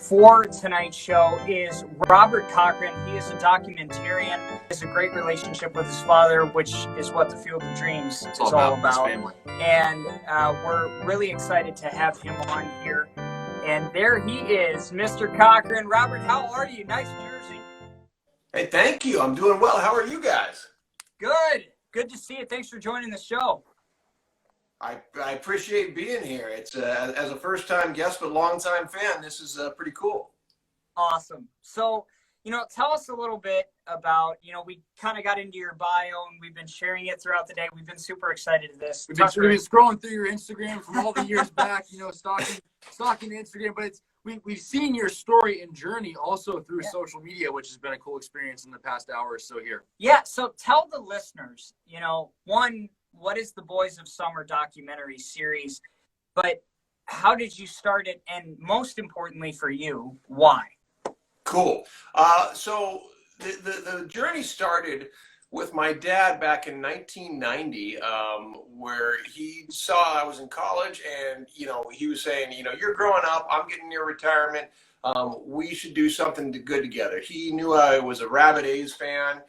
for tonight's show is Robert Cochran. He is a documentarian. He has a great relationship with his father, which is what the Field of Dreams is all about. And we're really excited to have him on here. And there he is, Mr. Cochran. Robert, how are you? Nice jersey. Hey, thank you. I'm doing well. How are you guys? Good. Good to see you. Thanks for joining the show. I appreciate being here. It's as a first-time guest but long-time fan, this is pretty cool. Awesome. So, tell us a little bit about, we kind of got into your bio and we've been sharing it throughout the day. We've been super excited to this. We've been scrolling through your Instagram from all the years back, stalking Instagram, but we've seen your story and journey also through social media, which has been a cool experience in the past hour or so here. Yeah. So tell the listeners, one, what is the Boys of Summer documentary series, but how did you start it? And most importantly for you, why? Cool. So the journey started with my dad back in 1990, where he saw I was in college and, he was saying, you're growing up, I'm getting near retirement. We should do something good together. He knew I was a rabid A's fan.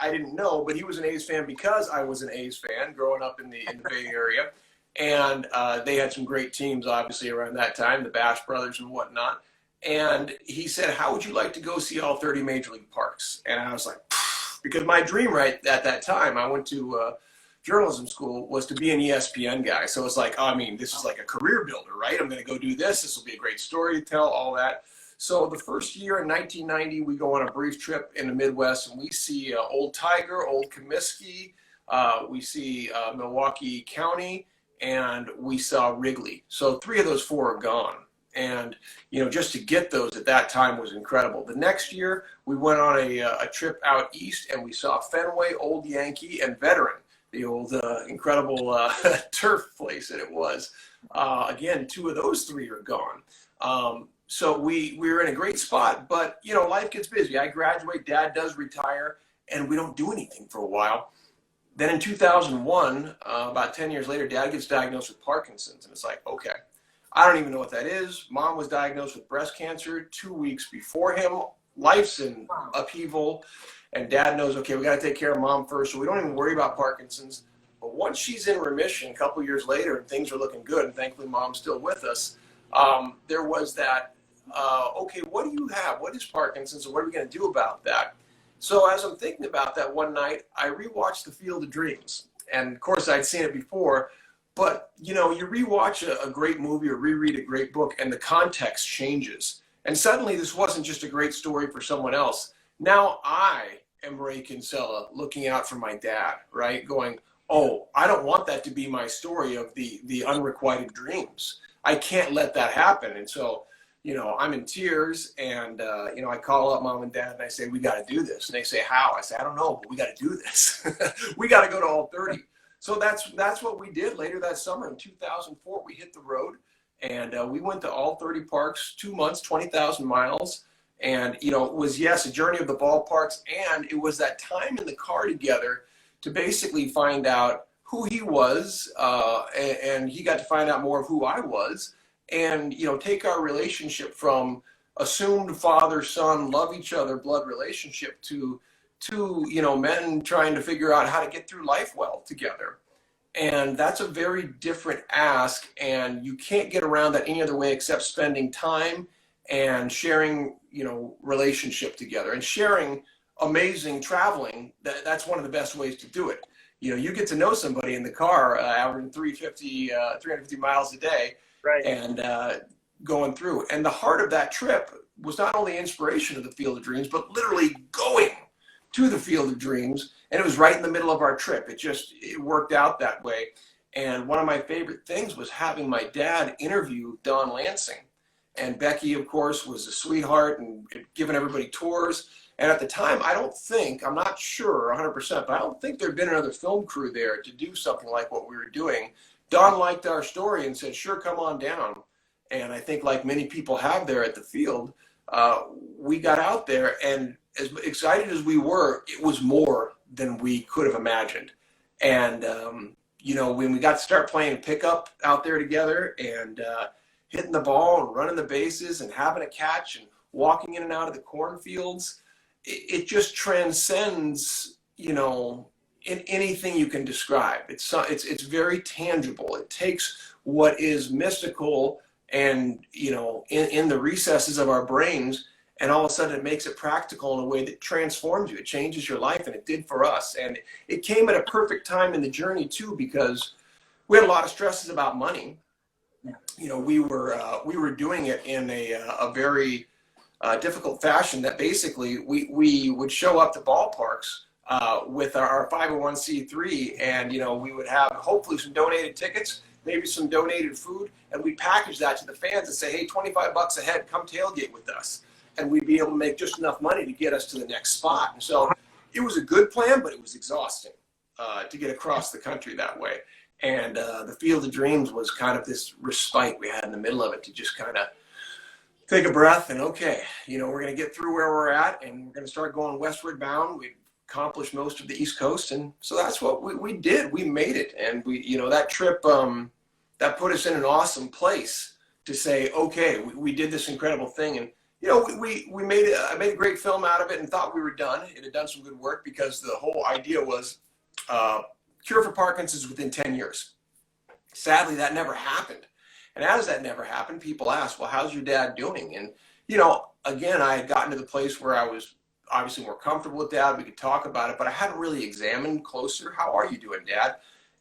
I didn't know, but he was an A's fan because I was an A's fan growing up in the Bay Area. And they had some great teams, obviously, around that time, the Bash Brothers and whatnot. And he said, how would you like to go see all 30 Major League Parks? And I was like, because my dream right at that time, I went to journalism school, was to be an ESPN guy. So it's like, this is like a career builder, right? I'm going to go do this. This will be a great story to tell, all that. So the first year in 1990, we go on a brief trip in the Midwest and we see Old Tiger, Old Comiskey, we see Milwaukee County, and we saw Wrigley. So 3 of those 4 are gone. And, just to get those at that time was incredible. The next year, we went on a trip out east and we saw Fenway, Old Yankee, and Veteran, the old incredible turf place that it was. Again, 2 of those 3 are gone. So we were in a great spot, but, life gets busy. I graduate, Dad does retire, and we don't do anything for a while. Then in 2001, about 10 years later, Dad gets diagnosed with Parkinson's, and it's like, okay, I don't even know what that is. Mom was diagnosed with breast cancer 2 weeks before him. Life's in upheaval, and Dad knows, okay, we got to take care of Mom first, so we don't even worry about Parkinson's. But once she's in remission a couple years later and things are looking good, and thankfully Mom's still with us, there was that, okay, what do you have? What is Parkinson's, and what are we going to do about that? So as I'm thinking about that one night, I rewatched The Field of Dreams. And of course, I'd seen it before, but you rewatch a great movie or reread a great book and the context changes. And suddenly this wasn't just a great story for someone else. Now I am Ray Kinsella looking out for my dad, right? Going, oh, I don't want that to be my story of the unrequited dreams. I can't let that happen. And so, I'm in tears and, I call up Mom and Dad and I say, we got to do this. And they say, how? I say, I don't know, but we got to do this. We got to go to all 30. So that's what we did later that summer in 2004. We hit the road and we went to all 30 parks, 2 months, 20,000 miles. And, it was, yes, a journey of the ballparks. And it was that time in the car together to basically find out who he was. And he got to find out more of who I was. And, take our relationship from assumed father-son, love each other, blood relationship to men trying to figure out how to get through life well together. And that's a very different ask. And you can't get around that any other way except spending time and sharing, relationship together and sharing amazing traveling. That's one of the best ways to do it. You get to know somebody in the car, averaging 350 miles a day. Right. And going through. And the heart of that trip was not only inspiration of the Field of Dreams, but literally going to the Field of Dreams. And it was right in the middle of our trip. It worked out that way. And one of my favorite things was having my dad interview Don Lansing. And Becky, of course, was a sweetheart and giving everybody tours. And at the time, I'm not sure 100%, but I don't think there'd been another film crew there to do something like what we were doing. Don liked our story and said, sure, come on down. And I think like many people have there at the field, we got out there and as excited as we were, it was more than we could have imagined. And, when we got to start playing pickup out there together and hitting the ball and running the bases and having a catch and walking in and out of the cornfields. It just transcends, you know, in anything you can describe. It's very tangible. It takes what is mystical and, you know, in the recesses of our brains, and all of a sudden it makes it practical in a way that transforms you. It changes your life, and it did for us. And it came at a perfect time in the journey too, because we had a lot of stresses about money. You know, we were doing it in a very difficult fashion, that basically we would show up to ballparks with our 501c3, and, you know, we would have hopefully some donated tickets, maybe some donated food, and we package that to the fans and say, hey, $25 a head, come tailgate with us. And we'd be able to make just enough money to get us to the next spot. And so it was a good plan, but it was exhausting to get across the country that way. And the Field of Dreams was kind of this respite we had in the middle of it to just kind of take a breath and, okay, you know, we're going to get through where we're at, and we're going to start going westward bound. We accomplished most of the East Coast, and so that's what we did. We made it, and we, you know, that trip that put us in an awesome place to say, okay, we did this incredible thing. And, you know, we made it. I made a great film out of it and thought we were done. It had done some good work, because the whole idea was cure for Parkinson's within 10 years. Sadly, that never happened. And as that never happened, people asked, well, how's your dad doing? And, you know, again, I had gotten to the place where I was obviously more comfortable with Dad. We could talk about it, but I hadn't really examined closer. How are you doing, Dad?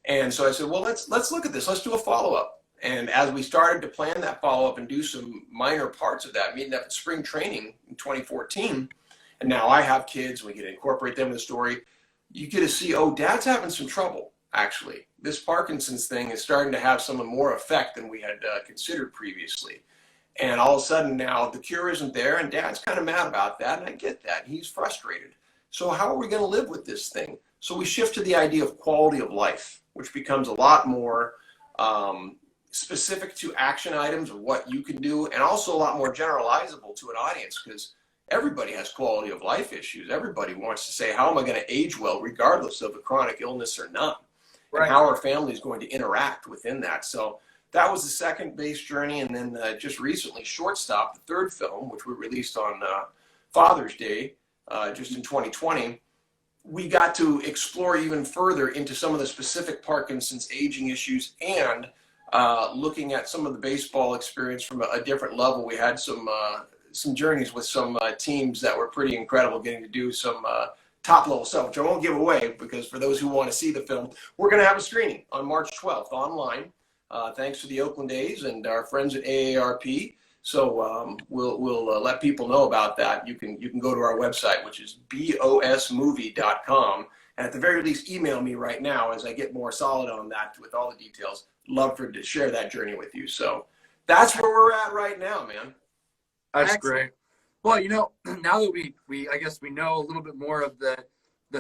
And so I said, well, let's look at this. Let's do a follow-up. And as we started to plan that follow-up and do some minor parts of that, meeting up at spring training in 2014, and now I have kids, we get to incorporate them in the story, you get to see, oh, Dad's having some trouble, actually. This Parkinson's thing is starting to have some more effect than we had considered previously. And all of a sudden now the cure isn't there, and Dad's kind of mad about that, and I get that. He's frustrated. So how are we going to live with this thing? So we shift to the idea of quality of life, which becomes a lot more specific to action items of what you can do, and also a lot more generalizable to an audience, because everybody has quality of life issues. Everybody wants to say, how am I going to age well, regardless of a chronic illness or not? Right. And how our family is going to interact within that. So that was the second base journey. And then just recently, Shortstop, the third film, which we released on Father's Day, just in 2020, we got to explore even further into some of the specific Parkinson's aging issues, and looking at some of the baseball experience from a different level. We had some journeys with some teams that were pretty incredible, getting to do some top level stuff, which I won't give away, because for those who want to see the film, we're going to have a screening on March 12th online, thanks to the Oakland A's and our friends at AARP. So we'll let people know about that. You can go to our website, which is bosmovie.com, and at the very least, email me right now as I get more solid on that with all the details. Love to share that journey with you. So that's where we're at right now, man. That's excellent. Great. Well, you know, now that we I guess we know a little bit more of the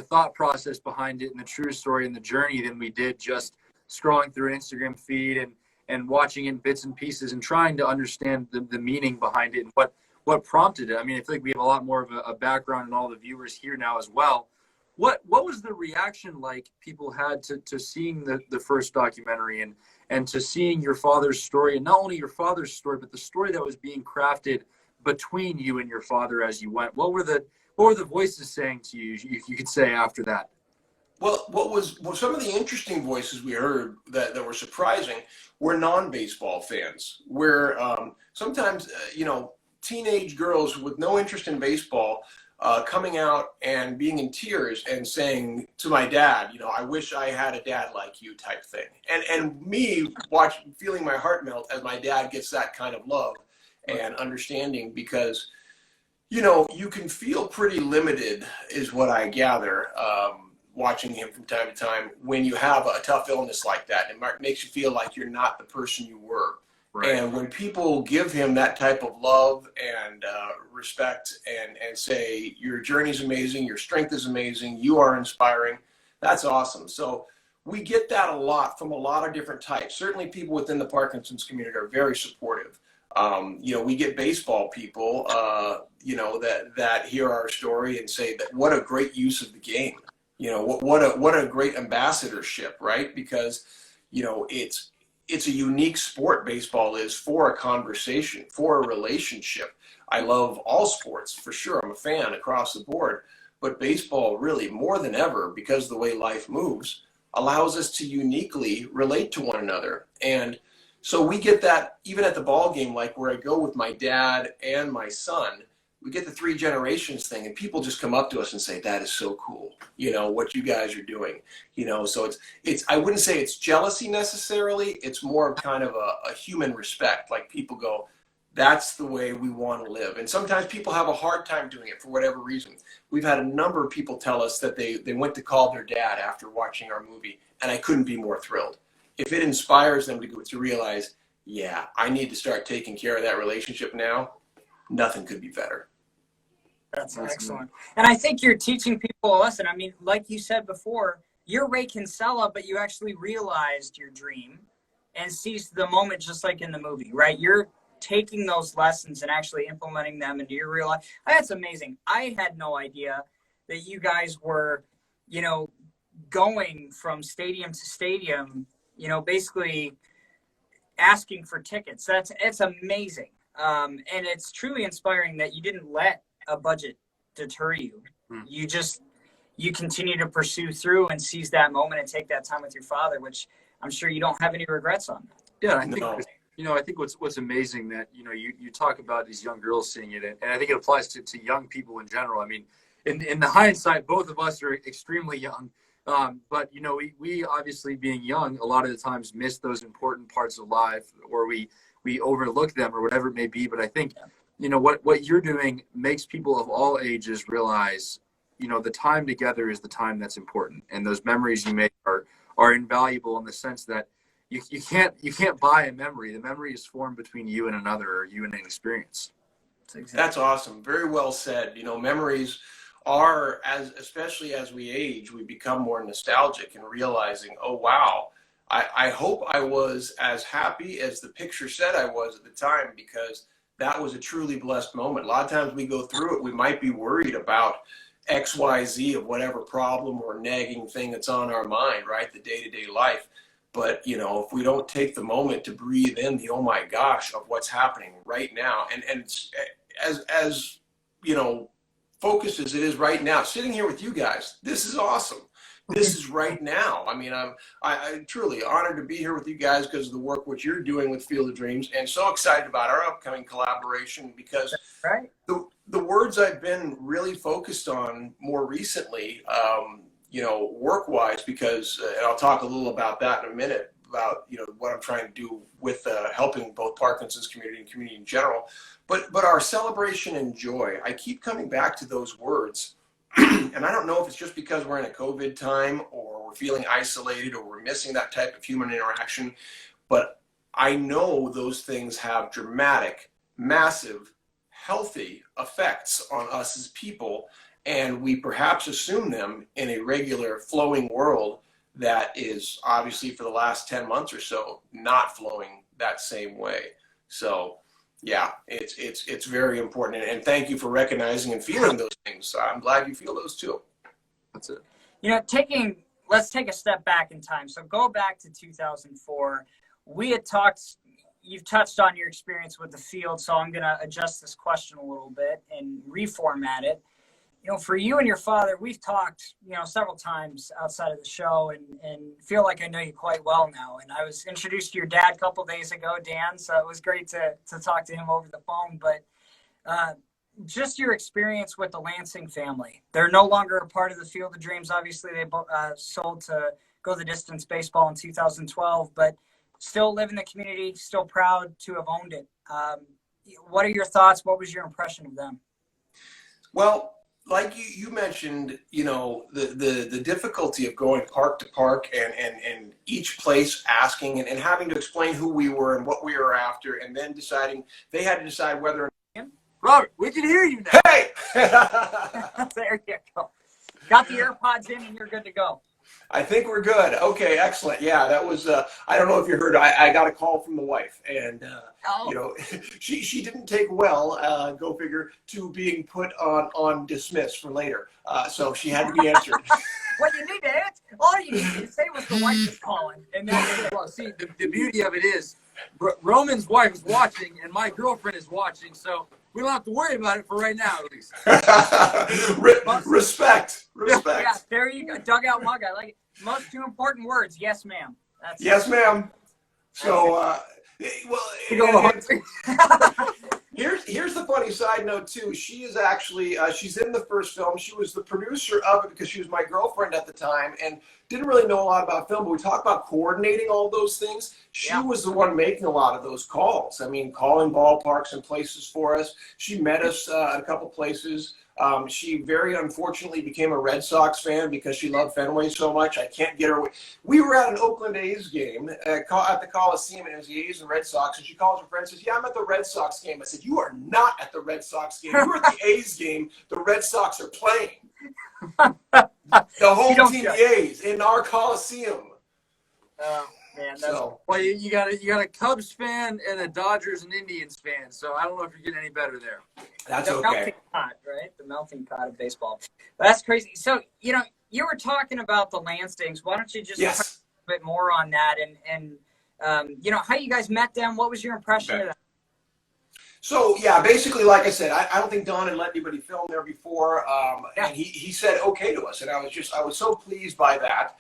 thought process behind it and the true story and the journey than we did just scrolling through an Instagram feed and watching it in bits and pieces and trying to understand the meaning behind it and what prompted it. I mean, I feel like we have a lot more of a background in all the viewers here now as well. What was the reaction like people had to seeing the first documentary and to seeing your father's story, and not only your father's story, but the story that was being crafted between you and your father as you went? What were the voices saying to you, if you could say, after that? Well, some of the interesting voices we heard that were surprising were non-baseball fans, where sometimes, you know, teenage girls with no interest in baseball coming out and being in tears and saying to my dad, you know, I wish I had a dad like you, type thing. And me feeling my heart melt as my dad gets that kind of love and understanding, because, you know, you can feel pretty limited, is what I gather, watching him from time to time when you have a tough illness like that. It makes you feel like you're not the person you were. Right. And when people give him that type of love and respect and say, your journey's amazing, your strength is amazing, you are inspiring, that's awesome. So we get that a lot from a lot of different types. Certainly people within the Parkinson's community are very supportive. You know, we get baseball people, you know, that hear our story and say that what a great use of the game. You know, what a great ambassadorship, right? Because, you know, it's it's a unique sport, baseball is, for a conversation, for a relationship. I love all sports, for sure. I'm a fan across the board. But baseball really, more than ever, because of the way life moves, allows us to uniquely relate to one another. And so we get that even at the ball game, like where I go with my dad and my son, we get the 3 generations thing, and people just come up to us and say, that is so cool, you know, what you guys are doing, you know. So it's I wouldn't say it's jealousy necessarily. It's more of kind of a human respect. Like people go, that's the way we want to live. And sometimes people have a hard time doing it for whatever reason. We've had a number of people tell us that they went to call their dad after watching our movie, and I couldn't be more thrilled. If it inspires them to realize, yeah, I need to start taking care of that relationship now, nothing could be better. That's excellent. And I think you're teaching people a lesson. I mean, like you said before, you're Ray Kinsella, but you actually realized your dream and seized the moment, just like in the movie, right? You're taking those lessons and actually implementing them into your real life. That's amazing. I had no idea that you guys were, you know, going from stadium to stadium, you know, basically asking for tickets. It's amazing. And it's truly inspiring that you didn't let a budget deter you. You continue to pursue through and seize that moment and take that time with your father, which I'm sure you don't have any regrets on. Yeah, I think I think what's amazing that you talk about these young girls seeing it, and I think it applies to young people in general. I mean, in the hindsight, both of us are extremely young, but we obviously, being young, a lot of the times miss those important parts of life, or we overlook them, or whatever it may be. But I think what you're doing makes people of all ages realize the time together is the time that's important, and those memories you make are invaluable in the sense that you can't buy a memory. The memory is formed between you and another, or you and an experience. That's awesome. Very well said. Memories are, especially as we age, we become more nostalgic and realizing, oh wow, I hope I was as happy as the picture said I was at the time, because that was a truly blessed moment. A lot of times we go through it, we might be worried about XYZ of whatever problem or nagging thing that's on our mind, right? The day-to-day life. But, if we don't take the moment to breathe in the, oh my gosh, of what's happening right now, and as focused as it is right now, sitting here with you guys, this is awesome. This is right now. I mean, I'm truly honored to be here with you guys because of the work which you're doing with Field of Dreams, and so excited about our upcoming collaboration, because the words I've been really focused on more recently, work-wise, because, and I'll talk a little about that in a minute, about, what I'm trying to do with helping both Parkinson's community and community in general, but our celebration and joy. I keep coming back to those words. And I don't know if it's just because we're in a COVID time, or we're feeling isolated, or we're missing that type of human interaction, but I know those things have dramatic, massive, healthy effects on us as people, and we perhaps assume them in a regular flowing world that is obviously, for the last 10 months or so, not flowing that same way. So yeah, it's very important, and thank you for recognizing and feeling those things. I'm glad you feel those too. That's it. Let's take a step back in time. So go back to 2004. We had talked. You've touched on your experience with the field, so I'm going to adjust this question a little bit and reformat it. For you and your father, we've talked, several times outside of the show, and feel like I know you quite well now. And I was introduced to your dad a couple of days ago, Dan, so it was great to talk to him over the phone. But just your experience with the Lansing family. They're no longer a part of the Field of Dreams. Obviously, they sold to Go the Distance Baseball in 2012, but still live in the community, still proud to have owned it. What are your thoughts? What was your impression of them? Well, like you mentioned, the difficulty of going park to park and each place asking and having to explain who we were and what we were after, and then deciding they had to decide whether. Robert, we can hear you now. Hey! There you go. Got the AirPods in and you're good to go. I think we're good. Okay, excellent. Yeah, that was. I don't know if you heard. I got a call from the wife, and Oh. you know, she didn't take well. Go figure. To being put on dismiss for later. So she had to be answered. Well, you need to answer. All you need to say was the wife is calling, and that's it. Well, see, the beauty of it is Roman's wife is watching, and my girlfriend is watching, so we don't have to worry about it for right now, at least. Respect. Yeah, there you go. Dugout mug. I like it. Most two important words. Yes, ma'am. That's Yes, ma'am. So, well, here's the funny side note too. She is actually she's in the first film. She was the producer of it because she was my girlfriend at the time and didn't really know a lot about film. But we talked about coordinating all those things. She was the one making a lot of those calls. I mean, calling ballparks and places for us. She met us at a couple places. She very unfortunately became a Red Sox fan because she loved Fenway so much. I can't get her away. We were at an Oakland A's game at the Coliseum, and it was the A's and Red Sox, and she calls her friend and says, yeah, I'm at the Red Sox game. I said, you are not at the Red Sox game. You're at the A's game. The Red Sox are playing. The whole team, the A's, in our Coliseum. Oh, man. So, well, you got a Cubs fan and a Dodgers and Indians fan, so I don't know if you're getting any better there. that's the okay. melting pot, right? The melting pot of baseball. That's crazy. So, you know, you were talking about the Lansings. Why don't you just talk a bit more on that and you know, how you guys met them? What was your impression of them? So, yeah, basically, like I said, I don't think Don had let anybody film there before, and he said okay to us, and I was so pleased by that.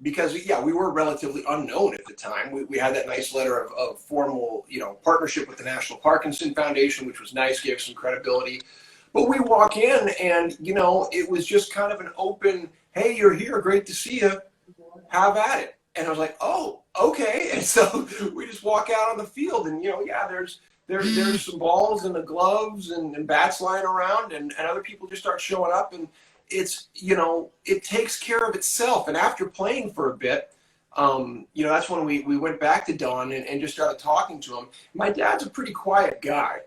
Because, yeah, we were relatively unknown at the time. We had that nice letter of formal, you know, partnership with the National Parkinson Foundation, which was nice, gave some credibility. But we walk in and, you know, it was just kind of an open, hey, you're here, great to see you, have at it. And I was like, oh, okay. And so we just walk out on the field and, you know, yeah, there's some balls and the gloves and bats lying around and other people just start showing up and it's, you know, it takes care of itself. And after playing for a bit, you know, that's when we went back to Don and just started talking to him. My dad's a pretty quiet guy,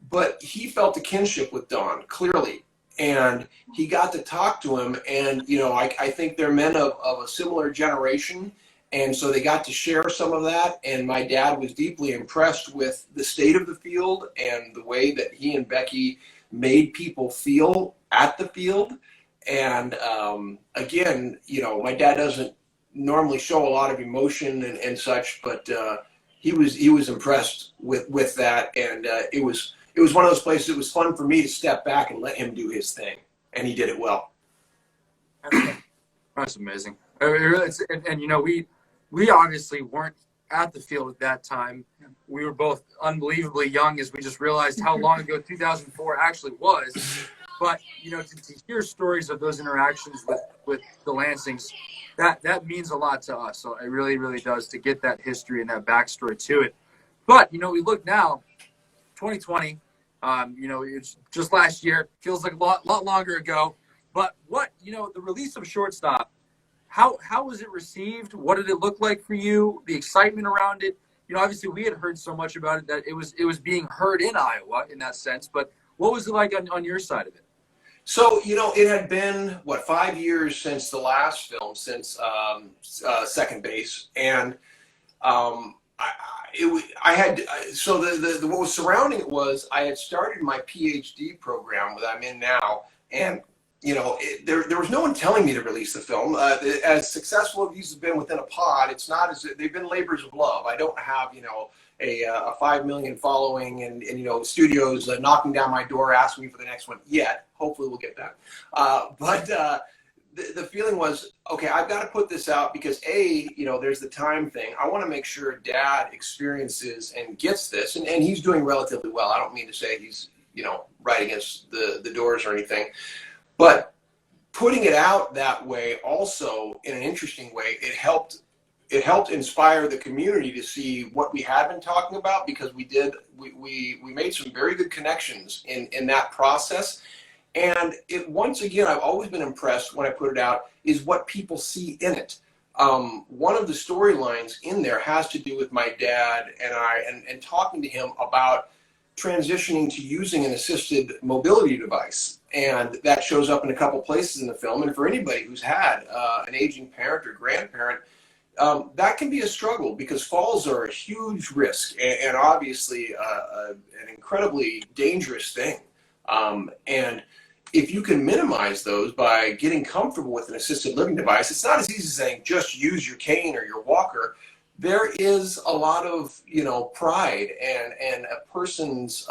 but he felt a kinship with Don, clearly. And he got to talk to him. And, you know, I think they're men of a similar generation. And so they got to share some of that. And my dad was deeply impressed with the state of the field and the way that he and Becky made people feel at the field. And again, you know, my dad doesn't normally show a lot of emotion and such, but he was impressed with that, and it was one of those places. It was fun for me to step back and let him do his thing, and he did it well. That's amazing. And you know, we obviously weren't at the field at that time. We were both unbelievably young as we just realized how long ago 2004 actually was. But, you know, to hear stories of those interactions with the Lansings, that means a lot to us. So it really, really does, to get that history and that backstory to it. But, you know, we look now, 2020, you know, it's just last year, feels like a lot longer ago. But what, you know, the release of Shortstop, how was it received? What did it look like for you? The excitement around it? You know, obviously we had heard so much about it that it was being heard in Iowa in that sense. But what was it like on your side of it? So, you know, it had been, 5 years since the last film, since Second Base. And what was surrounding it was I had started my PhD program that I'm in now. And, you know, there was no one telling me to release the film. As successful as these have been within a pod, it's not as they've been labors of love. I don't have, you know, a 5 million following and you know, studios knocking down my door asking me for the next one yet. Hopefully we'll get that. But the feeling was, okay, I've got to put this out because you know, there's the time thing. I want to make sure Dad experiences and gets this, and he's doing relatively well. I don't mean to say he's, you know, right against the doors or anything, but putting it out that way also in an interesting way, it helped inspire the community to see what we had been talking about, because we made some very good connections in that process. And it, once again, I've always been impressed when I put it out is what people see in it. One of the storylines in there has to do with my dad and I, and talking to him about transitioning to using an assisted mobility device. And that shows up in a couple places in the film. And for anybody who's had an aging parent or grandparent, that can be a struggle because falls are a huge risk and obviously an incredibly dangerous thing. And if you can minimize those by getting comfortable with an assisted living device, it's not as easy as saying just use your cane or your walker. There is a lot of, pride and a person's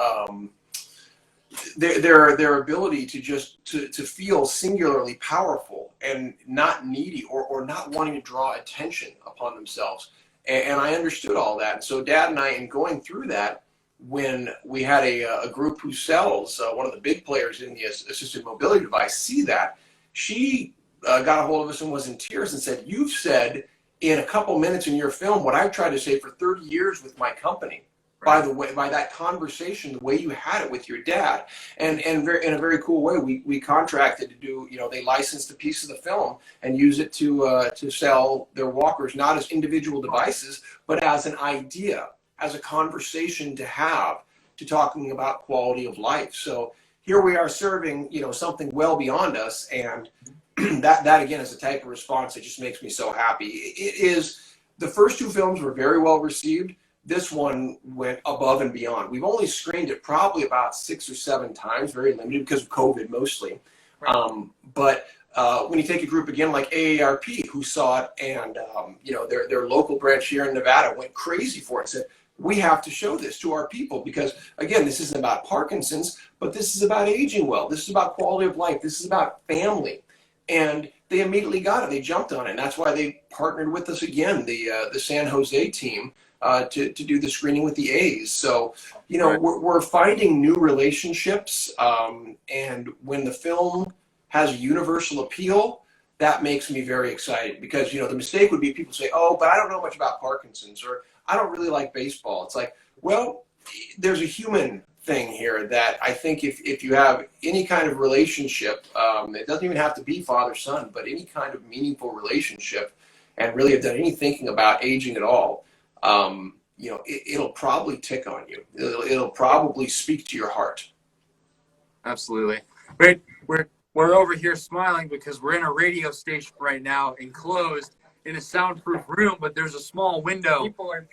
their ability to just to feel singularly powerful and not needy or not wanting to draw attention upon themselves. And I understood all that. And so Dad and I, in going through that, when we had a group who sells, one of the big players in the assisted mobility device, see that, she got a hold of us and was in tears and said, "You've said in a couple minutes in your film what I've tried to say for 30 years with my company." By the way, by that conversation, the way you had it with your dad, and in a very cool way, we contracted to do. They licensed a piece of the film and use it to sell their walkers, not as individual devices, but as an idea, as a conversation to have, to talking about quality of life. So here we are serving, something well beyond us, and that again is a type of response that just makes me so happy. It is. The first two films were very well received. This one went above and beyond. We've only screened it probably about 6 or 7 times, very limited because of COVID mostly. Right. But when you take a group again like AARP who saw it and their local branch here in Nevada went crazy for it and said, we have to show this to our people because, again, this isn't about Parkinson's, but this is about aging well. This is about quality of life. This is about family. And they immediately got it. They jumped on it. And that's why they partnered with us again, the San Jose team, to do the screening with the A's. So, we're finding new relationships. And when the film has a universal appeal, that makes me very excited because, the mistake would be people say, oh, but I don't know much about Parkinson's, or I don't really like baseball. It's like, well, there's a human thing here that I think if you have any kind of relationship, it doesn't even have to be father-son, but any kind of meaningful relationship and really have done any thinking about aging at all, it'll probably tick on you. It'll probably speak to your heart. Absolutely. We're over here smiling because we're in a radio station right now, enclosed in a soundproof room, but there's a small window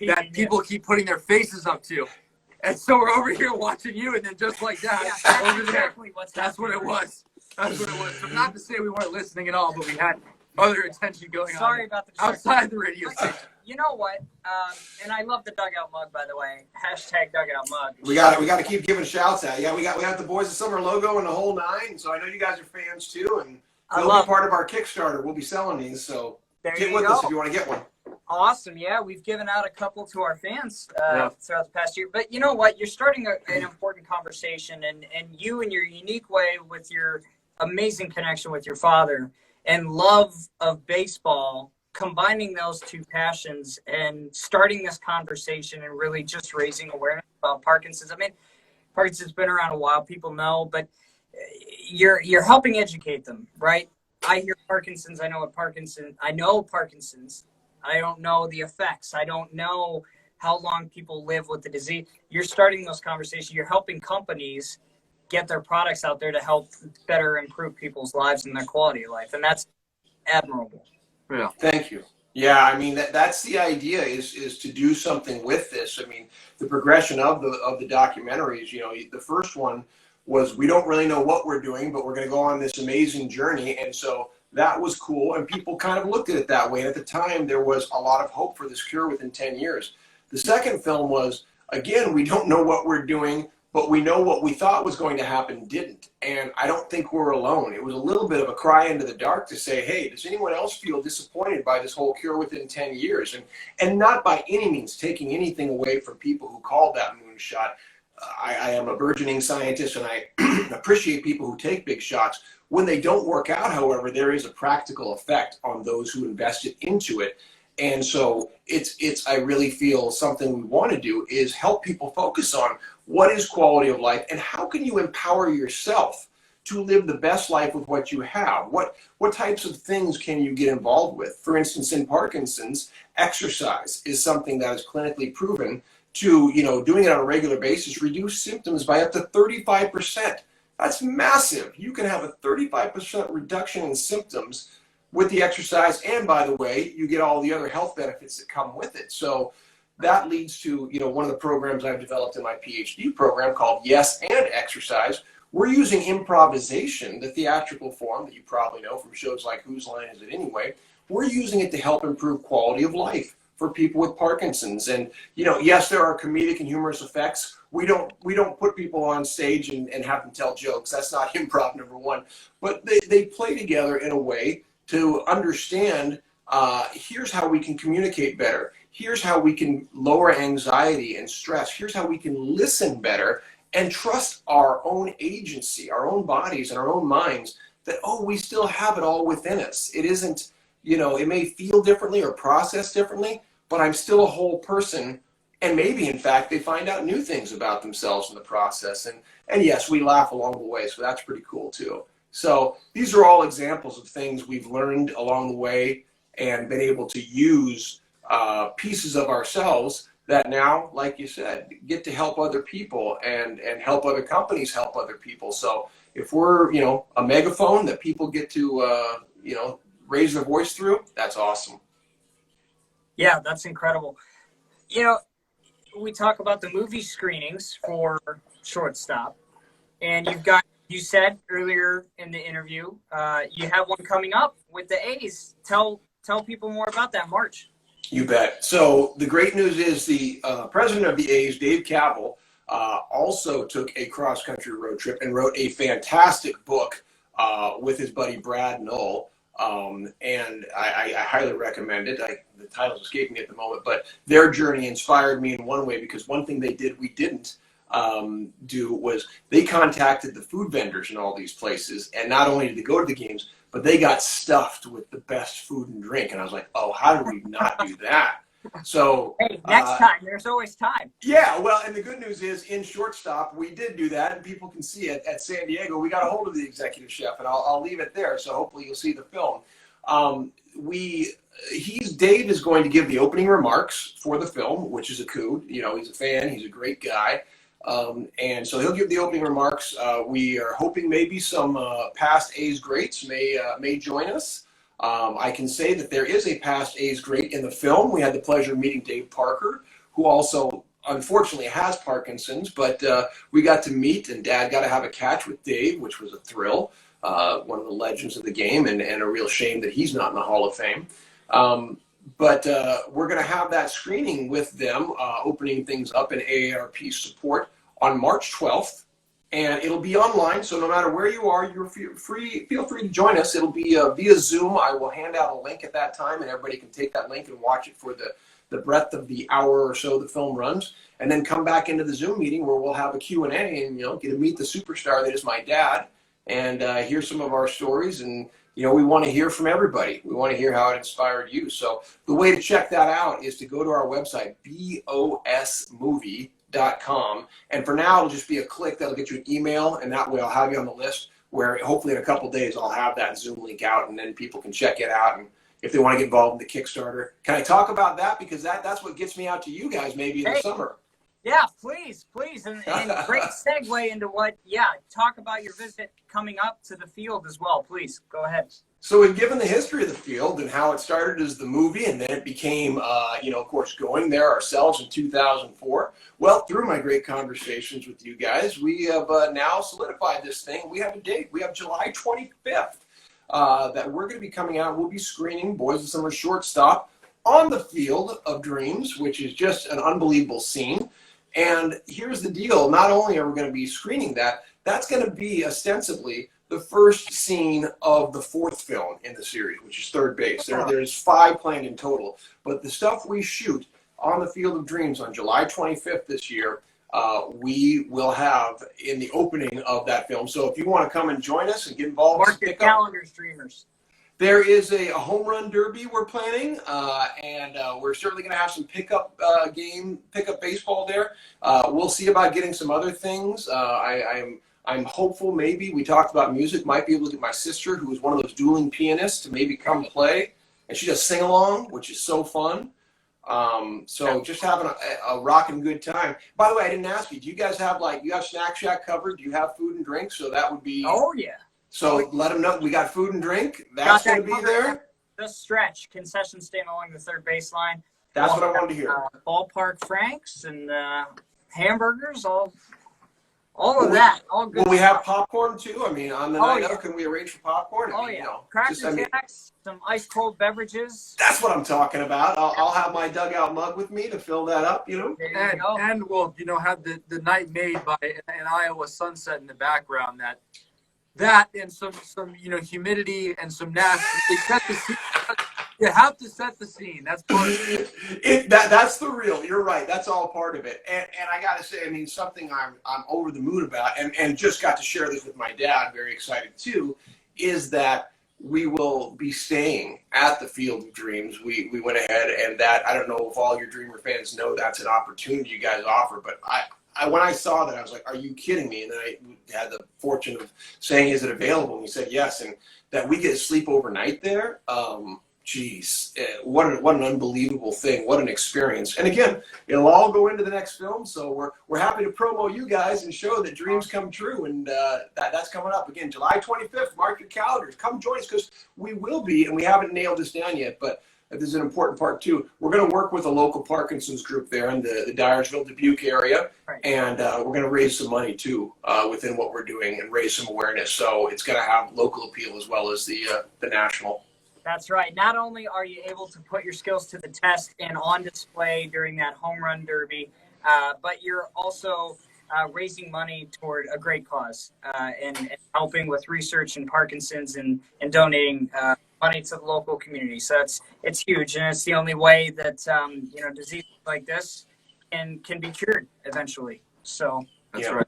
that people keep putting their faces up to. And so we're over here watching you, and then just like that, over there, that's what it was. That's what it was. So not to say we weren't listening at all, but we had other attention going on. Sorry about the outside the radio station. You know what? And I love the dugout mug, by the way. # dugout mug. We got to keep giving shouts out. Yeah, we got the Boys of Summer logo and the whole nine. So I know you guys are fans too, and they'll be part of our Kickstarter. We'll be selling these, so get with us if you want to get one. Awesome. Yeah, we've given out a couple to our fans throughout the past year. But you know what? You're starting an important conversation, and you in your unique way with your amazing connection with your father and love of baseball, combining those two passions and starting this conversation and really just raising awareness about Parkinson's. I mean, Parkinson's been around a while, people know, but you're helping educate them, right? I hear Parkinson's, I know Parkinson's. I don't know the effects. I don't know how long people live with the disease. You're starting those conversations. You're helping companies get their products out there to help better improve people's lives and their quality of life. And that's admirable. Yeah. Thank you. Yeah, I mean that's the idea is to do something with this. I mean, the progression of the documentaries, the first one was we don't really know what we're doing, but we're going to go on this amazing journey. And so that was cool. And people kind of looked at it that way. And at the time, there was a lot of hope for this cure within 10 years. The second film was, again, we don't know what we're doing, but we know what we thought was going to happen didn't. And I don't think we're alone. It was a little bit of a cry into the dark to say, hey, does anyone else feel disappointed by this whole cure within 10 years? And not by any means taking anything away from people who called that moonshot. I am a burgeoning scientist, and I appreciate people who take big shots. When they don't work out, however, there is a practical effect on those who invested into it. And so it's I really feel something we want to do is help people focus on what is quality of life and how can you empower yourself to live the best life with what you have. What types of things can you get involved with? For instance, in Parkinson's, exercise is something that is clinically proven to, doing it on a regular basis, reduce symptoms by up to 35%. That's massive. You can have a 35% reduction in symptoms with the exercise. And by the way, you get all the other health benefits that come with it. So that leads to, one of the programs I've developed in my PhD program called Yes and Exercise. We're using improvisation, the theatrical form that you probably know from shows like Whose Line Is It Anyway? We're using it to help improve quality of life for people with Parkinson's. And, yes, there are comedic and humorous effects. We don't put people on stage and have them tell jokes. That's not improv, number one. But they play together in a way to understand, here's how we can communicate better. Here's how we can lower anxiety and stress. Here's how we can listen better and trust our own agency, our own bodies and our own minds that, we still have it all within us. It isn't, it may feel differently or process differently, but I'm still a whole person. And maybe, in fact, they find out new things about themselves in the process. And yes, we laugh along the way, so that's pretty cool too. So these are all examples of things we've learned along the way and been able to use pieces of ourselves that now, like you said, get to help other people and help other companies help other people. So if we're, a megaphone that people get to, raise their voice through, that's awesome. Yeah, that's incredible. We talk about the movie screenings for Shortstop, and you said earlier in the interview, you have one coming up with the A's. Tell people more about that, March. You bet. So the great news is the president of the A's, Dave Kaval, also took a cross-country road trip and wrote a fantastic book with his buddy Brad Knoll. And I highly recommend it. The title's escaping me at the moment, but their journey inspired me in one way, because one thing they did we didn't do was they contacted the food vendors in all these places, and not only did they go to the games, but they got stuffed with the best food and drink. And I was like, how did we not do that? So hey, next time, there's always time. Yeah, well, and the good news is in Shortstop, we did do that, and people can see it at San Diego. We got a hold of the executive chef, and I'll leave it there, so hopefully you'll see the film. Dave is going to give the opening remarks for the film, which is a coup. He's a fan, he's a great guy. And so he'll give the opening remarks. We are hoping maybe some past A's greats may join us. I can say that there is a past A's great in the film. We had the pleasure of meeting Dave Parker, who also unfortunately has Parkinson's, but we got to meet, and Dad got to have a catch with Dave, which was a thrill. One of the legends of the game, and a real shame that he's not in the Hall of Fame. But we're going to have that screening with them, opening things up in AARP support on March 12th. And it'll be online, so no matter where you are, feel free to join us. It'll be via Zoom. I will hand out a link at that time, and everybody can take that link and watch it for the breadth of the hour or so the film runs, and then come back into the Zoom meeting where we'll have a Q&A and, get to meet the superstar that is my dad and hear some of our stories. And, we want to hear from everybody. We want to hear how it inspired you. So the way to check that out is to go to our website, bosmovie.com. And for now, it'll just be a click that'll get you an email, and that way I'll have you on the list where hopefully in a couple days I'll have that Zoom link out, and then people can check it out. And if they want to get involved in the Kickstarter, can I talk about that? Because that's what gets me out to you guys maybe in the summer. Yeah, please. And great segue into talk about your visit coming up to the field as well. Please, go ahead. So we've given the history of the field and how it started as the movie, and then it became, of course, going there ourselves in 2004. Well, through my great conversations with you guys, we have now solidified this thing. We have a date. We have July 25th that we're going to be coming out. We'll be screening Boys of Summer Shortstop on the Field of Dreams, which is just an unbelievable scene. And here's the deal. Not only are we going to be screening that, that's going to be ostensibly the first scene of the fourth film in the series, which is Third Base. There's 5 planned in total. But the stuff we shoot on the Field of Dreams on July 25th this year, we will have in the opening of that film. So if you want to come and join us and get involved, mark your calendars, dreamers. There is a home run derby we're planning, and we're certainly going to have some pickup baseball there. We'll see about getting some other things. I'm hopeful maybe, we talked about music, might be able to get my sister, who is one of those dueling pianists, to maybe come play. And she does sing along, which is so fun. So just having a rocking good time. By the way, I didn't ask you, do you guys have you have Snack Shack covered? Do you have food and drink? So that would be. Oh yeah. So let them know we got food and drink. That's going to be there. The stretch concession stand along the third baseline. That's what I wanted to hear. Ballpark Franks and hamburgers, all of that. All good. Will we have popcorn too? I mean, on the night out, can we arrange for popcorn? Oh, yeah. Cracker Jacks, some ice cold beverages. That's what I'm talking about. I'll have my dugout mug with me to fill that up, And we'll, have the night made by an Iowa sunset in the background that and some humidity and some nasty. You have to set the scene. That's part of it. That's the real. You're right. That's all part of it. And I got to say, I mean, something I'm over the moon about, and just got to share this with my dad. Very excited too. Is that we will be staying at the Field of Dreams. We went ahead, and that, I don't know if all your Dreamer fans know that's an opportunity you guys offer, but I when I saw that, I was like, are you kidding me? And then I had the fortune of saying, is it available? And he said yes, and that we get to sleep overnight there. Geez, what an unbelievable thing. What an experience. And again, it'll all go into the next film. So we're happy to promo you guys and show that dreams come true. And that's coming up again, July 25th. Mark your calendars. Come join us, because we will be, and we haven't nailed this down yet, but this is an important part too. We're going to work with a local Parkinson's group there in the Dyersville, Dubuque area. Right. And we're going to raise some money too within what we're doing and raise some awareness. So it's going to have local appeal as well as the national. That's right. Not only are you able to put your skills to the test and on display during that home run derby, but you're also raising money toward a great cause and helping with research in Parkinson's and donating money to the local community. So it's huge, and it's the only way that diseases like this can be cured eventually. So that's right.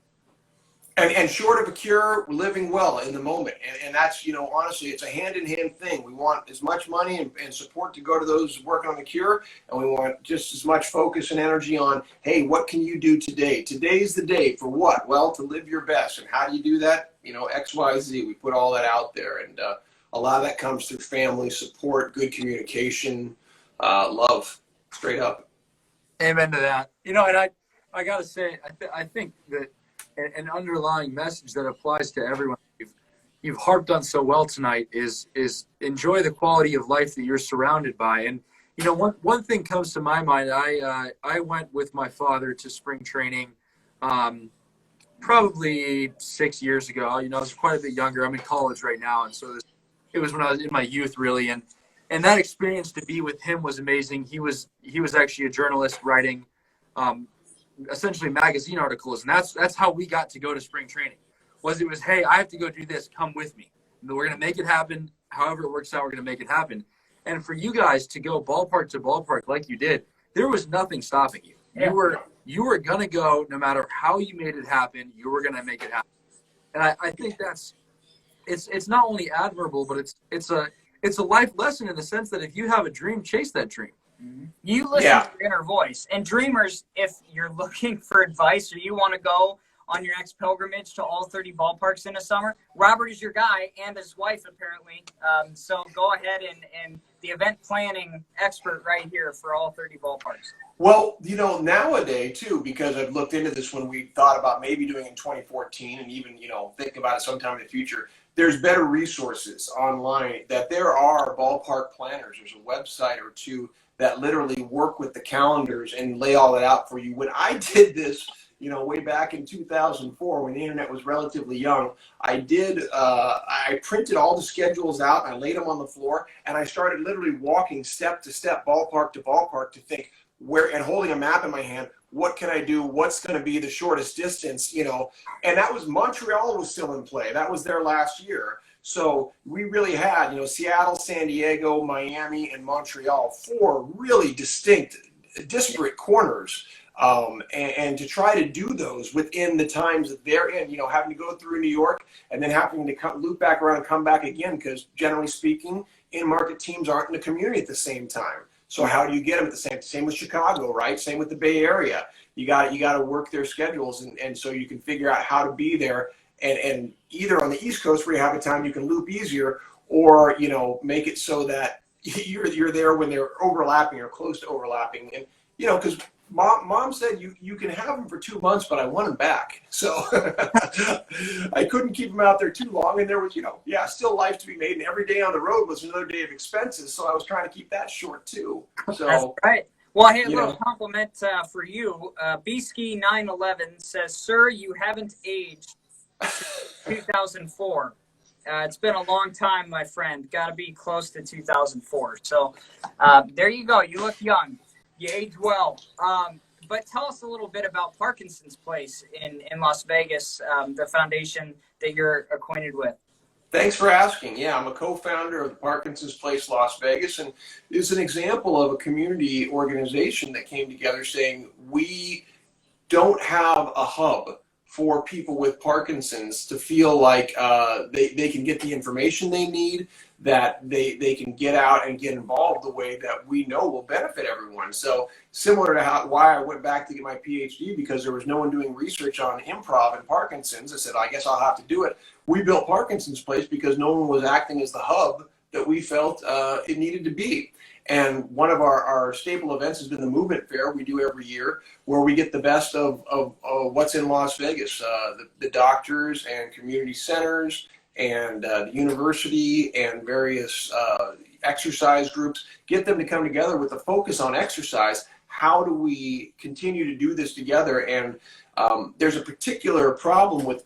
And short of a cure, living well in the moment. And that's, honestly, it's a hand-in-hand thing. We want as much money and support to go to those working on the cure, and we want just as much focus and energy on, hey, what can you do today? Today's the day for what? Well, to live your best. And how do you do that? X, Y, Z. We put all that out there. And a lot of that comes through family support, good communication, love, straight up. Amen to that. And I got to say, I think that an underlying message that applies to everyone you've harped on so well tonight is enjoy the quality of life that you're surrounded by. And one thing comes to my mind. I went with my father to spring training probably 6 years ago. I was quite a bit younger. I'm in college right now, and so it was when I was in my youth, really. And that experience to be with him was amazing. He was actually a journalist writing essentially magazine articles, and that's how we got to go to spring training. It was hey, I have to go do this, come with me, we're going to make it happen. However it works out, we're going to make it happen. And for you guys to go ballpark to ballpark like you did, there was nothing stopping you. You were going to go, no matter how you made it happen, you were going to make it happen. And I think it's not only admirable, but it's a life lesson in the sense that if you have a dream, chase that dream. You listen to your inner voice. And dreamers, if you're looking for advice or you want to go on your next pilgrimage to all 30 ballparks in the summer, Robert is your guy, and his wife apparently. So go ahead and the event planning expert right here for all 30 ballparks. Well, nowadays too, because I've looked into this when we thought about maybe doing in 2014 and even, think about it sometime in the future, there's better resources online that there are ballpark planners. There's a website or two that literally work with the calendars and lay all that out for you. When I did this, way back in 2004, when the internet was relatively young, I printed all the schedules out, and I laid them on the floor, and I started literally walking step to step, ballpark to ballpark, to think and holding a map in my hand, what can I do? What's going to be the shortest distance, and that was Montreal was still in play. That was their last year. So we really had, Seattle, San Diego, Miami, and Montreal, 4 really distinct, disparate corners. And to try to do those within the times that they're in, having to go through New York and then having to loop back around and come back again, because generally speaking, in-market teams aren't in the community at the same time. So how do you get them at the same with Chicago, right? Same with the Bay Area. You got to work their schedules, and so you can figure out how to be there. And either on the East Coast where you have a time you can loop easier, or make it so that you're there when they're overlapping or close to overlapping. And, you know, because mom said you can have them for 2 months, but I want them back. So I couldn't keep them out there too long. And there was, you know, still life to be made. And every day on the road was another day of expenses. So I was trying to keep that short too. So that's right. Well, hey, a little know. compliment for you. Bski911 says, "Sir, you haven't aged since 2004. It's been a long time, my friend. Got to be close to 2004. So there you go. You look young. You age well. But tell us a little bit about Parkinson's Place in Las Vegas, the foundation that you're acquainted with. Thanks for asking. Yeah, I'm a co-founder of the Parkinson's Place Las Vegas, and it's an example of a community organization that came together saying we don't have a hub for people with Parkinson's to feel like they can get the information they need, that they can get out and get involved the way that we know will benefit everyone. So similar to why I went back to get my PhD, because there was no one doing research on improv and Parkinson's. I said, I guess I'll have to do it. We built Parkinson's Place because no one was acting as the hub that we felt it needed to be. And one of our staple events has been the Movement Fair we do every year, where we get the best of what's in Las Vegas, the doctors and community centers and the university and various exercise groups, get them to come together with a focus on exercise. How do we continue to do this together? And there's a particular problem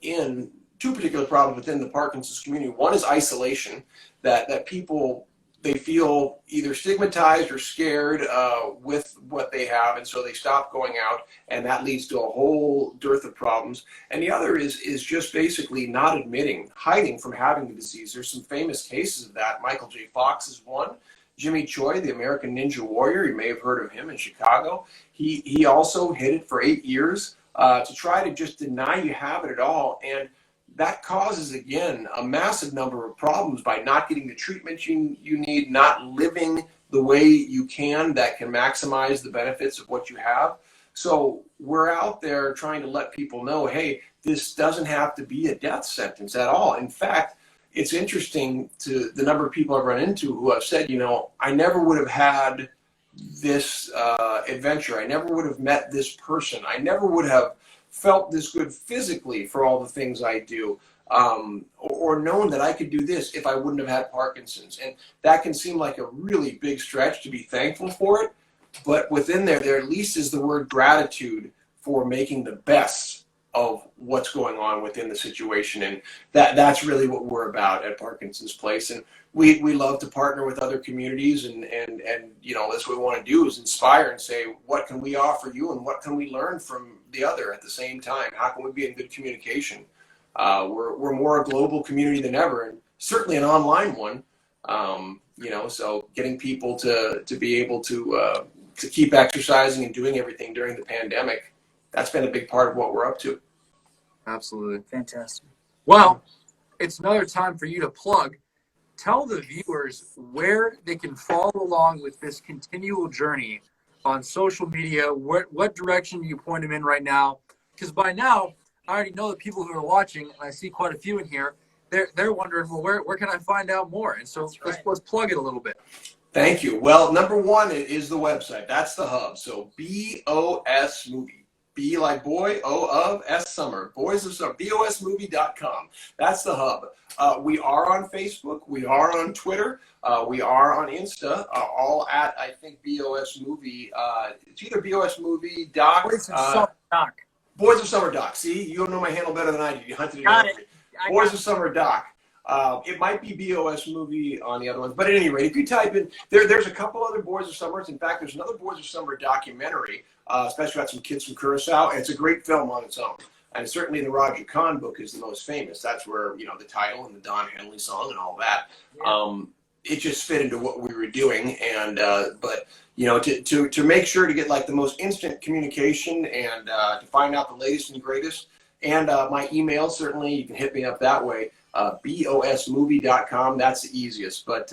two particular problems within the Parkinson's community. One is isolation, that people, they feel either stigmatized or scared with what they have, and so they stop going out, and that leads to a whole dearth of problems. And the other is just basically not hiding from having the disease. There's some famous cases of that. Michael J. Fox is one. Jimmy Choi, the American Ninja Warrior, you may have heard of him in Chicago. He also hid it for 8 years to try to just deny you have it at all. And that causes, again, a massive number of problems by not getting the treatment you need, not living the way you can that can maximize the benefits of what you have. So we're out there trying to let people know, hey, this doesn't have to be a death sentence at all. In fact, it's interesting to the number of people I've run into who have said, you know, I never would have had this adventure. I never would have met this person. I never would have felt this good physically for all the things I do, or known that I could do this if I wouldn't have had Parkinson's. And that can seem like a really big stretch to be thankful for it, but within there at least is the word gratitude for making the best of what's going on within the situation. And that's really what we're about at Parkinson's Place. And we love to partner with other communities, and you know, that's what we want to do, is inspire and say, what can we offer you and what can we learn from the other at the same time? How can we be in good communication? We're more a global community than ever, and certainly an online one. You know, so getting people to be able to keep exercising and doing everything during the pandemic, that's been a big part of what we're up to. Absolutely. Fantastic. Well, it's another time for you to plug. Tell the viewers where they can follow along with this continual journey on social media. What direction do you point them in right now? Because by now, I already know the people who are watching, and I see quite a few in here, they're wondering, well, where can I find out more? And so let's plug it a little bit. Thank you. Well, number one is the website. That's the hub. So BOS Movie. B like boy, O of S Summer. Boys of Summer. BOSmovie.com. That's the hub. We are on Facebook. We are on Twitter. We are on Insta. All at, I think, BOS Movie. It's either BOS Movie Doc. Boys of Summer Doc. Boys of Summer Doc. See, you don't know my handle better than I do. You hunted it Got out. it. Boys of Summer Doc. It might be BOS Movie on the other ones, but at any rate, if you type in, there's a couple other Boys of Summers. In fact, there's another Boys of Summer documentary, especially about some kids from Curacao, and it's a great film on its own. And certainly the Roger Kahn book is the most famous. That's where, you know, the title and the Don Henley song and all that. Yeah. It just fit into what we were doing, and but you know, to make sure to get like the most instant communication and to find out the latest and greatest, and my email, certainly you can hit me up that way. BOSmovie.com. That's the easiest. But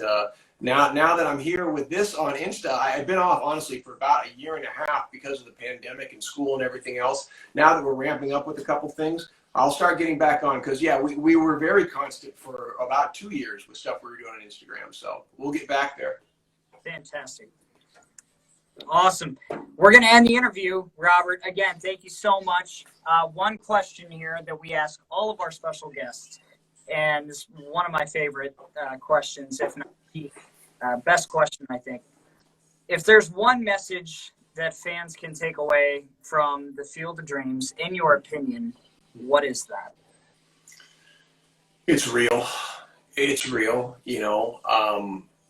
now that I'm here with this on Insta, I've been off honestly for about a year and a half because of the pandemic and school and everything else. Now that we're ramping up with a couple things, I'll start getting back on, because yeah, we were very constant for about 2 years with stuff we were doing on Instagram. So we'll get back there. Fantastic. Awesome. We're going to end the interview, Robert. Again, thank you so much. One question here that we ask all of our special guests, and it's one of my favorite questions, if not the best question, I think. If there's one message that fans can take away from the Field of Dreams, in your opinion, what is that? It's real. It's real.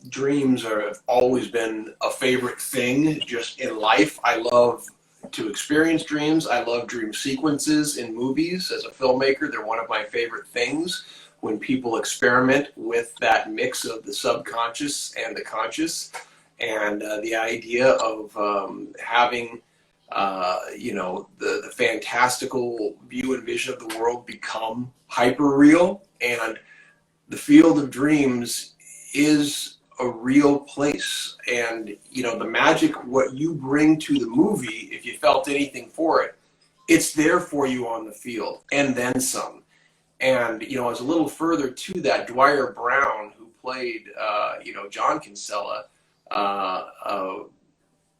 Dreams have always been a favorite thing just in life. I love to experience dreams. I love dream sequences in movies. As a filmmaker, they're one of my favorite things. When people experiment with that mix of the subconscious and the conscious, and the idea of having the fantastical view and vision of the world become hyper real, and the Field of Dreams is a real place. And the magic, what you bring to the movie, if you felt anything for it, it's there for you on the field and then some. And as a little further to that, Dwyer Brown, who played John Kinsella,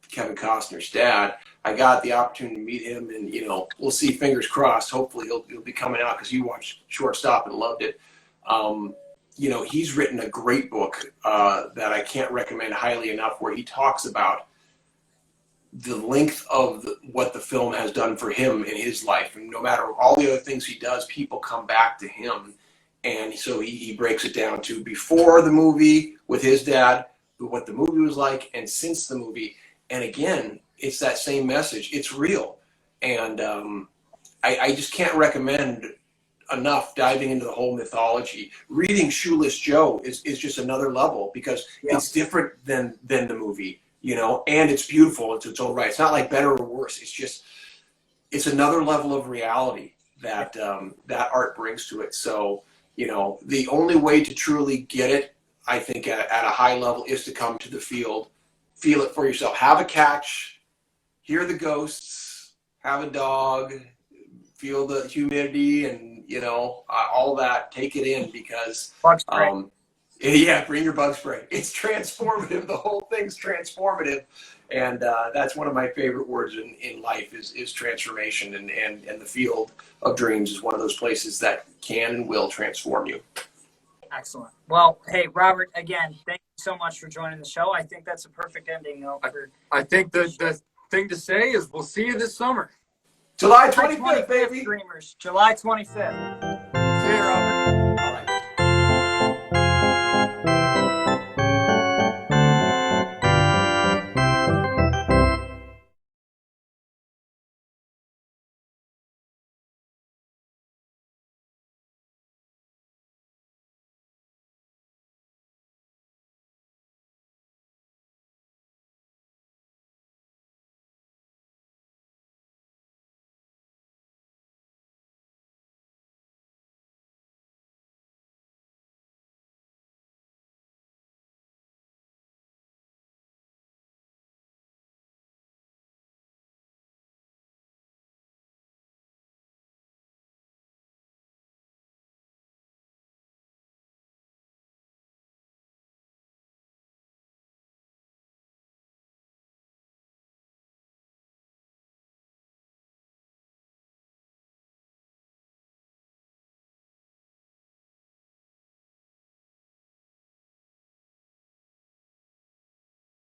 Kevin Costner's dad, I got the opportunity to meet him, and we'll see, fingers crossed, hopefully he'll be coming out, because you watched Shortstop and loved it. He's written a great book that I can't recommend highly enough, where he talks about the length of what the film has done for him in his life. And no matter all the other things he does, people come back to him. And so he breaks it down to before the movie with his dad, what the movie was like, and since the movie. And again, it's that same message. It's real. And I just can't recommend enough diving into the whole mythology. Reading Shoeless Joe is just another level, because it's different than the movie, and it's beautiful. It's its own right. It's not like better or worse. It's another level of reality that that art brings to it. So, the only way to truly get it, I think, at a high level, is to come to the field, feel it for yourself, have a catch, hear the ghosts, have a dog, feel the humidity, and all that. Take it in, because Bug spray. Bring your bug spray. It's transformative. The whole thing's transformative, and that's one of my favorite words in life is transformation, and the Field of Dreams is one of those places that can and will transform you. Excellent. Well, hey, Robert, again, thank you so much for joining the show. I think that's a perfect ending. I think the thing to say is we'll see you this summer. July 25th, baby. Dreamers. July 25th. See you, Robert.